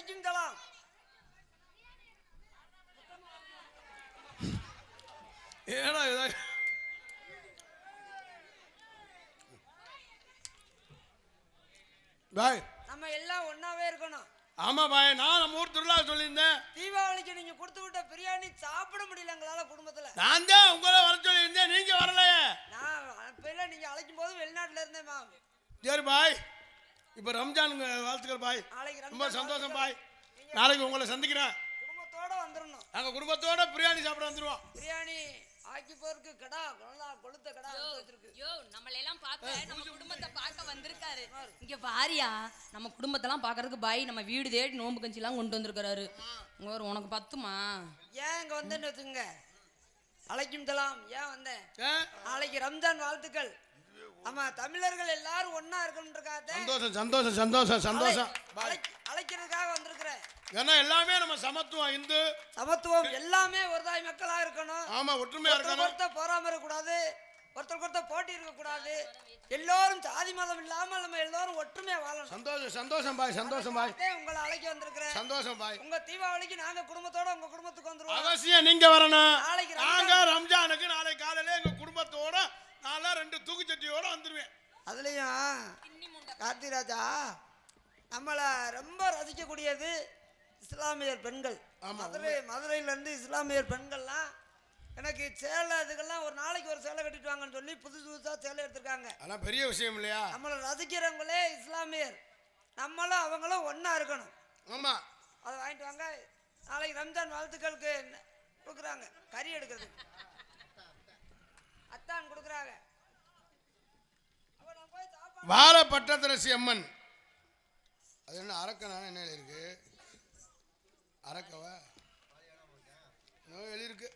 அழைக்கும் தலாம். ஏடா இதா பாய் நம்ம எல்லாம் ஒன்னாவே இருக்கணும். ஆமா பாய், நான் நம்ம ஊர் திருவிழா சொல்லியிருந்தேன். தீபாவளிக்கு நீங்க கொடுத்து விட்ட பிரியாணி சாப்பிட முடியல எங்களால குடும்பத்துல. நான் தான் உங்களை வர சொல்லியிருந்தேன், நீங்க வரலையே. நான் அப்ப நீங்க அழைக்கும் போது வெளிநாட்டுல இருந்தேன் மேம். சரி பாய், இப்ப ரம்ஜான் வாழ்த்துக்கள் பாய். ரொம்ப சந்தோஷம் பாய். நாளைக்கு உங்களை சந்திக்கிறேன். குடும்பத்தோட வந்துடணும். நாங்க குடும்பத்தோட பிரியாணி சாப்பிட வந்துருவோம். பிரியாணி ஆக்கி போருக்கு கடா கொளுத்த கடா வச்சிருக்கு. யோ நம்மள எல்லாம் பார்க்க நம்ம குடும்பத்தை பார்க்க வந்திருக்காரு. இங்க பாரியா, நம்ம குடும்பத்தெல்லாம் பார்க்கிறதுக்கு பாய் நம்ம வீடு தேடி நோம்பு கஞ்சி எல்லாம் கொண்டு வந்திருக்காரு. உனக்கு பத்துமா? ஏன் இங்க வந்தேன்னு வச்சுங்க. அழைக்கும் தலாம். ஏன் வந்தேன்? நாளைக்கு ரம்ஜான் வாழ்த்துக்கள். ஆமா, தமிழர்கள் எல்லாரும் ஒன்னா இருக்கணும்ன்றக்காக சந்தோஷம் சந்தோஷம் சந்தோஷம் சந்தோஷம் அழைக்கிறதுக்காக வந்திருக்கிறேன். ஏன்னா எல்லாமே நம்ம சமத்துவம், இந்து சமத்துவம், எல்லாமே ஒருதாய் மக்களா இருக்கணும். ஆமா, ஒற்றுமையா இருக்கணும். ஒருத்தர் பொறாம இருக்கக்கூடாது, ஒருத்தருக்கு போட்டி இருக்கக்கூடாது. எல்லோரும் சாதி மதம் இல்லாம நம்ம எல்லாரும் ஒற்றுமையா வாழணும். சந்தோஷம் சந்தோஷம் பாய், சந்தோஷம் பாய். உங்களை அழைக்க வந்திருக்கிறேன். சந்தோஷம் பாய். உங்க தீபாவளிக்கு நாங்க குடும்பத்தோட உங்க குடும்பத்துக்கு வந்துருவோம். அவசியம் நீங்க வரணும். நாங்க ரம்ஜானுக்கு நாளைக்கு காலையில எங்க குடும்பத்தோட நாளா 2 தூக்குச்சட்டியோட வந்துருவேன். அதுலயும் கார்த்திராஜா நம்மள ரொம்ப ரசிக்கக்கூடியது இஸ்லாமியர் பெண்கள். மதுரையில இருந்து இஸ்லாமியர் பெண்கள்லாம் எனக்கு சேலை இதுக்கெல்லாம் ஒரு நாளைக்கு ஒரு சேலை கட்டிட்டு வாங்கன்னு சொல்லி புதுசா சேலை எடுத்திருக்காங்க. அதெல்லாம் பெரிய விஷயம் இல்லையா? நம்மளை ரசிக்கிறவங்களே இஸ்லாமியர், நம்மளும் அவங்களும் ஒன்னா இருக்கணும். ஆமா, அதை வாங்கிட்டு வாங்க. நாளைக்கு ரம்ஜான் வாழ்த்துக்களுக்கு கொடுக்குறாங்க, கறி எடுக்கிறது அத்தான் கொடுக்குறாங்க. வாழ பட்டத்தரசி அம்மன். அது என்ன அரக்கனா? என்ன இருக்கு? அரக்கவா எழுதிருக்கு.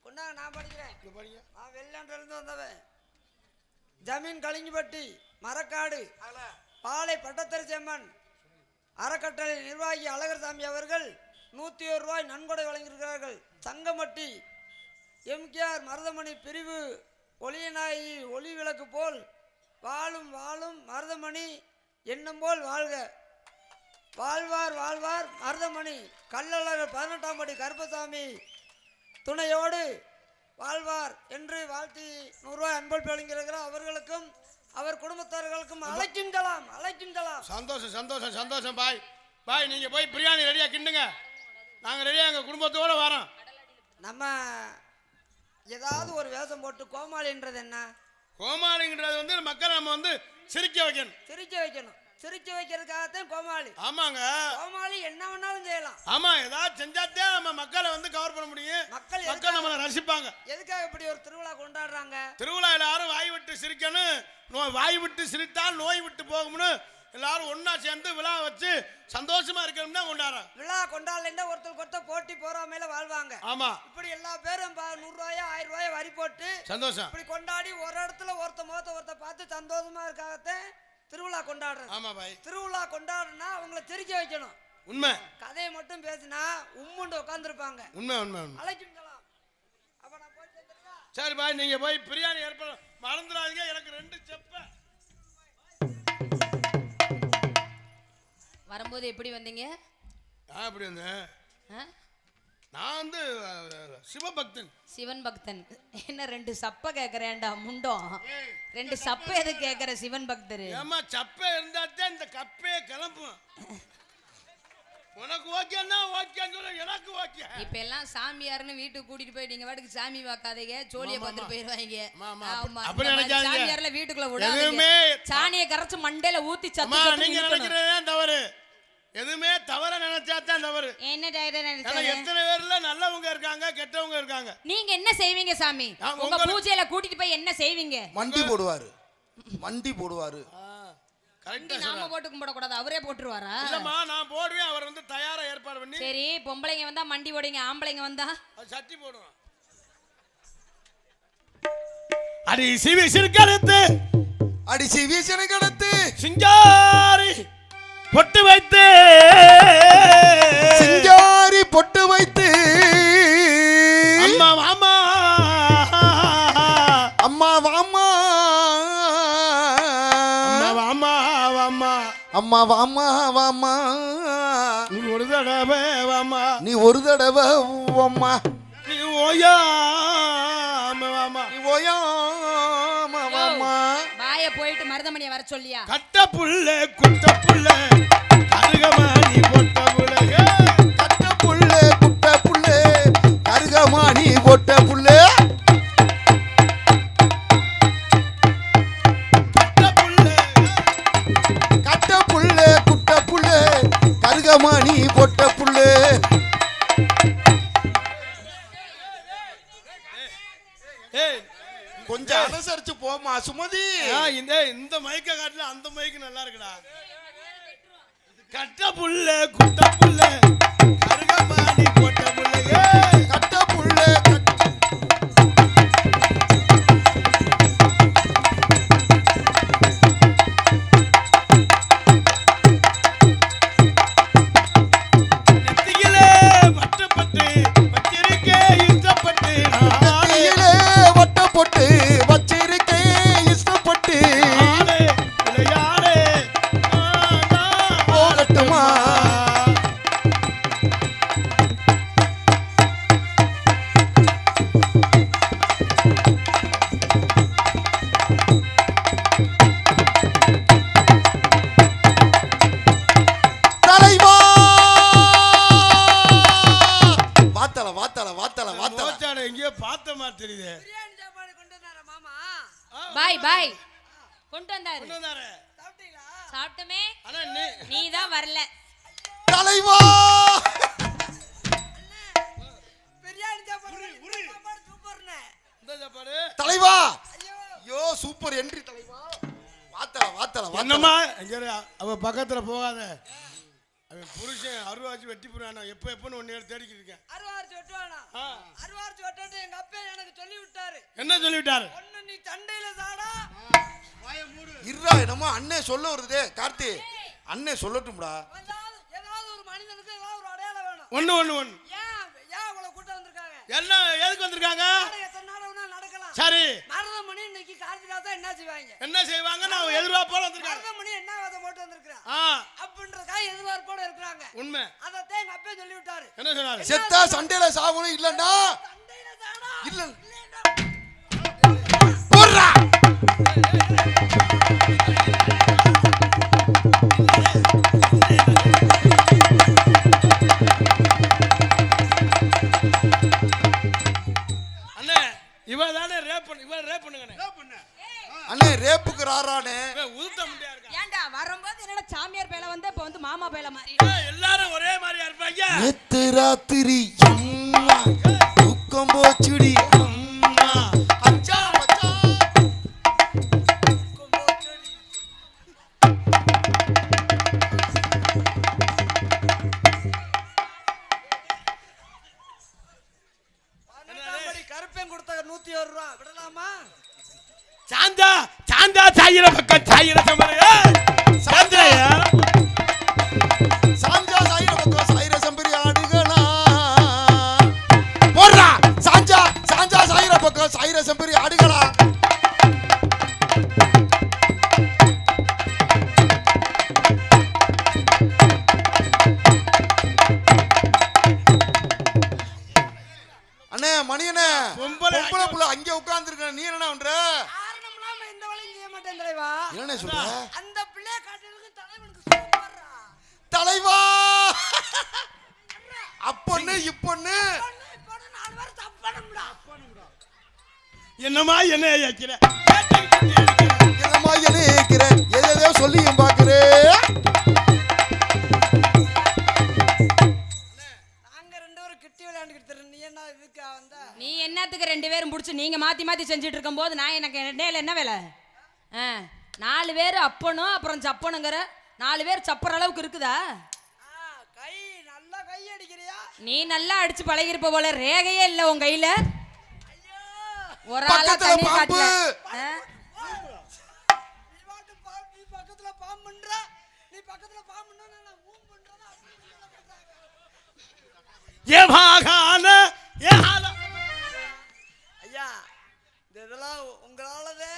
கொண்டாங்க, நான் படிக்கிறேன். நான் வெள்ளாண்டுல இருந்து வந்தவன். ஜமீன் கலிங்கிப்பட்டி மரக்காடு பாலை பட்டத்தரசி அம்மன் அறக்கட்டளை நிர்வாகி அழகர்சாமி அவர்கள் 101 ரூபாய் நன்கொடை வழங்கியிருக்கிறார்கள். சங்கமட்டி எம்கேஆர் மருதமணி பிரிவு ஒளியநாயி ஒளி விளக்கு போல் வாழும் வாழும் மருதமணி எண்ணம் போல் வாழ்க, வாழ்வார் வாழ்வார் மருதமணி கள்ளழகர் 18ஆம் படி கருப்பசாமி துணையோடு வாழ்வார் என்று வாழ்த்தி 100 ரூபாய் அன்பளிப்பு வழங்கியிருக்கிறார். அவர்களுக்கும் அவர் குடும்பத்தார்களுக்கும் அழைக்கும் தலாம். சந்தோஷம் சந்தோஷம் சந்தோஷம் பாய். பாய், நீங்க போய் பிரியாணி ரெடியா கிண்டுங்க, நாங்க ரெடியா எங்க குடும்பத்தோட வரோம். நம்ம ஏதாவது ஒரு வேஷம் போட்டு கோமாளின்றது என்ன? கோமாளிங்கிறது வந்து மக்களை நம்ம வந்து சிரிக்க வைக்கணும். சிரிக்க வைக்கிறதுக்காகத்தான் கோமாளி. ஆமாங்க, கோமாளி என்ன வேணாலும் செய்யலாம். ஆமா, ஏதாவது செஞ்சாத்தே நம்ம மக்களை வந்து கவர் பண்ண முடியும். மக்கள் நம்மளை ரசிப்பாங்க. எதுக்காக இப்படி ஒரு திருவிழா கொண்டாடுறாங்க? திருவிழா எல்லாரும் வாய் விட்டு சிரிக்கணும், வாய் விட்டு சிரித்தால் நோய் விட்டு போகும்னு எல்லாரும் ஒன்னா சேர்ந்து விழா வச்சு சந்தோஷமா இருக்கணும்னா கொண்டாடுறாங்க. விழா கொண்டாடல ஒருத்தருக்கு ஒருத்தர் போட்டி போறாமையில வாழ்வாங்க. ஆமா, இப்படி எல்லா பேரும் 100 ரூபாய் 1000 ரூபாய் வரி போட்டு சந்தோஷம் இப்படி கொண்டாடி ஒரு இடத்துல ஒருத்த முகத்தை ஒருத்த பார்த்து சந்தோஷமா இருக்காகத்தான் திருவிழா கொண்டாடுறது. ஆமா பாய், திருவிழா கொண்டாடுனா அவங்கள சிரிக்க வைக்கணும். உண்மை. கதையை மட்டும் பேசினா உம்முண்டு உட்கார்ந்துருப்பாங்க. உண்மை உண்மை. அழைக்கும் தலாம். அப்ப நான் போய் சேர்ந்துட்டா? சரி பாய், நீங்க போய் பிரியாணி ஏற்பாடு மறந்துடாதீங்க. எனக்கு 2 செப்ப. வரும்போது எப்படி வந்தீங்க? நான் எப்படி வந்தேன்? நான் வந்து சிவன் பக்தன். என்ன 2 சப்ப கேக்குறேன்டா முண்டம்? 2 சப்ப எது கேக்குற சிவன் பக்தர்? ஏமா சப்ப இருந்தாதான் இந்த கப்பே கிளம்பும். உனக்கு ஓகேன்னா ஓகேன்னு சொல்ல, எனக்கு ஓகே. இப்ப எல்லாம் சாமியார்னு வீட்டுக்கு கூட்டிட்டு போய் நீங்க வாட்டுக்கு சாமி பார்க்காதீங்க, ஜோலியை பார்த்துட்டு போயிருவாங்க. சாமியார்ல வீட்டுக்குள்ள விடாதீங்க. சாணியை கரைச்சு மண்டையில ஊத்தி சத்து. நீங்க நினைக்கிறதே தவறு. எதுவுமே தவற நினைச்சாதான் தவறு. என்ன நினைச்சா? எத்தனை பேர்ல நல்லவங்க இருக்காங்க, கெட்டவங்க இருக்காங்க. நீங்க என்ன செய்வீங்க சாமி? உங்க பூஜையில கூட்டிட்டு போய் என்ன செய்வீங்க? மண்டி போடுவாரு. கரெக்ட்டா நாம போட்டு கும்பிட கூடாது, அவரே போட்டுருவாரா? இல்லம்மா, நான் போடுவேன். அவர் வந்து தயாரா ஏற்பாடு பண்ணி. சரி, பொம்பளைங்க வந்தா மண்டி போடுங்க, ஆம்பளைங்க வந்தா சட்டி போடுவோம். அடி சிவி சிறுகடுத்து, சிங்காரி பொட்டு வைத்து, அம்மா வாமா, அம்மா வாமா வாமா நீ ஒரு தடவை வாமா நீ ஒரு தடவை அம்மா நீ ஓயாம வாமா நீ ஓயாம வாமா வாய போயிட்டு மருதமணியை வர சொல்லியா கட்ட புள்ள குட்ட புள்ள கருகமாணி பொட்ட புள்ள கட்ட புள்ள குட்ட புள்ள கருகமாணி பொட்ட புள்ள கருகமாணி பொட்ட புள்ளு கொஞ்சம் அனுசரிச்சு போமா சுமதி இந்த மைக்க காட்டுல அந்த மைக்கு நல்லா இருக்குடா கட்ட புள்ள குட்ட புள்ள கருகமாணி பொட்ட புள்ள கட்ட புள்ள போட்டு வச்சிருக்கேன் இஷ்டப்பட்டு போகட்டுமா தலைவா வாத்தல வாத்தல வாத்தல வாத்தல எங்கேயோ பார்த்த மாதிரி தெரியுது பாய் பாய் கொண்டு வந்தாரு சாப்பிட்டமே ஆனா நீ தான் வரல தலைவா தலைவா ஐயோ சூப்பர் என்ட்ரி தலைவா வாத்தல வாத்தல என்னம்மா அவ பக்கத்துல போகாத அவன் புருஷன் அருவாச்சி வெட்டி போறானா எப்பன்னு ஒன்னு தேடிக்கிட்டு இருக்கேன் அருவாச்சி வெட்டுவானா அருவாச்சி வெட்டட்டு எங்க அப்பா எனக்கு சொல்லி விட்டாரு என்ன சொல்லி விட்டாரு ஒண்ணு நீ சண்டையில சாடா இருடா என்னமோ அண்ணே சொல்ல வருதே கார்த்தி அண்ணே சொல்லட்டும்டா ஏதாவது ஒரு மனிதனுக்கு ஏதாவது ஒரு அடையாளம் வேணும் ஒண்ணு ஒண்ணு ஒண்ணு ஏன் இவ்வளவு கூட்டம் வந்திருக்காங்க என்ன எதுக்கு வந்திருக்காங்க எத்தனை நாள் நடக்கலாம் சரி மருதமணி இன்னைக்கு கார்த்திராசா என்ன செய்வாங்க என்ன செய்வாங்க நான் எதிர்பார்ப்போட வந்திருக்காங்க மருதமணி என்ன வாத போட்டு வந்திருக்கான் அப்படின்றதுக்காக எதிர்பார்ப்போட இருக்காங்க உண்மை அதத்தான் எங்க அப்பா சொல்லி விட்டாரு என்ன சொன்னாரு செத்தா சண்டையில சாகணும் இல்லன்னா சண்டையில சாடா இல்ல போறா அண்ணே இவதானே ரேப் பண்ணுங்க அண்ணே ரேப்புக்கு ராரானே உதுத்த முடியா இருக்கா ஏன்டா வரும்போது என்னடா சாமியார் பேல வந்து இப்ப வந்து மாமா பேல மாதிரி எல்லாரும் ஒரே மாதிரியா இருப்பாங்க நேத்து ராத்திரி அம்மா தூக்கம் போச்சுடி அம்மா அச்சா அச்சா கருப்பேன் கொடுத்த 101 ரூபா விடலாமா சாந்தா சாந்தா சாயிர பக்கம் சாயிர சம்பரையா சாந்திரையா சாஞ்சா சாயிர பக்கம் சாயிர சம்பரி ஆடுகளா போறா சாஞ்சா சாஞ்சா சாயிர பக்கம் சாயிர சம்பரி ஆடுகளா அண்ணே மணியனே பொம்பளை புள்ள அங்க உட்கார்ந்து இருக்க நீ என்ன பண்ற இந்த வேலையும் செய்ய மாட்டேன் தலைவா என்ன சொல்ற அந்த பிள்ளை காட்டுறதுக்கு தலைவனுக்கு சூப்பர்ரா தலைவா அப்பொண்ணு இப்பொண்ணு நாலு பேர் தப்பணும்டா என்னமா என்ன ஏக்கிற என்னமா ஏக்கிற ஏதோ சொல்லியும் பாக்குறே நாங்க ரெண்டு பேரும் கிட்டி விளையாண்டுக்கிட்டு நீ என்ன இதுக்கு வந்த நீ என்னத்துக்கு ரெண்டு பேரும் புடிச்சு நீங்க மாத்தி மாத்தி செஞ்சுட்டு இருக்கும்போது நான் எனக்கு இடையில என்ன வேலை 4 பேர் அப்பனும் அப்புறம் சப்பனுங்கிற 4 பேர் சப்பற அளவுக்கு இருக்குதா கை நல்லா கை அடிக்கிறியா நீ நல்லா அடிச்சு பழகிருப்ப போல ரேகையே இல்ல உன் கையில ஒரு ஆளா பக்கத்துல தண்ணி பாம்பு. காட்டல நீ பக்கத்துல பாம்புன்ற நீ பக்கத்துல பாம்புன்னா நான் மூவ் பண்றேன்னா ஏ பாகான ஏ ஹால ஐயா இதெல்லாம் உங்களாலதே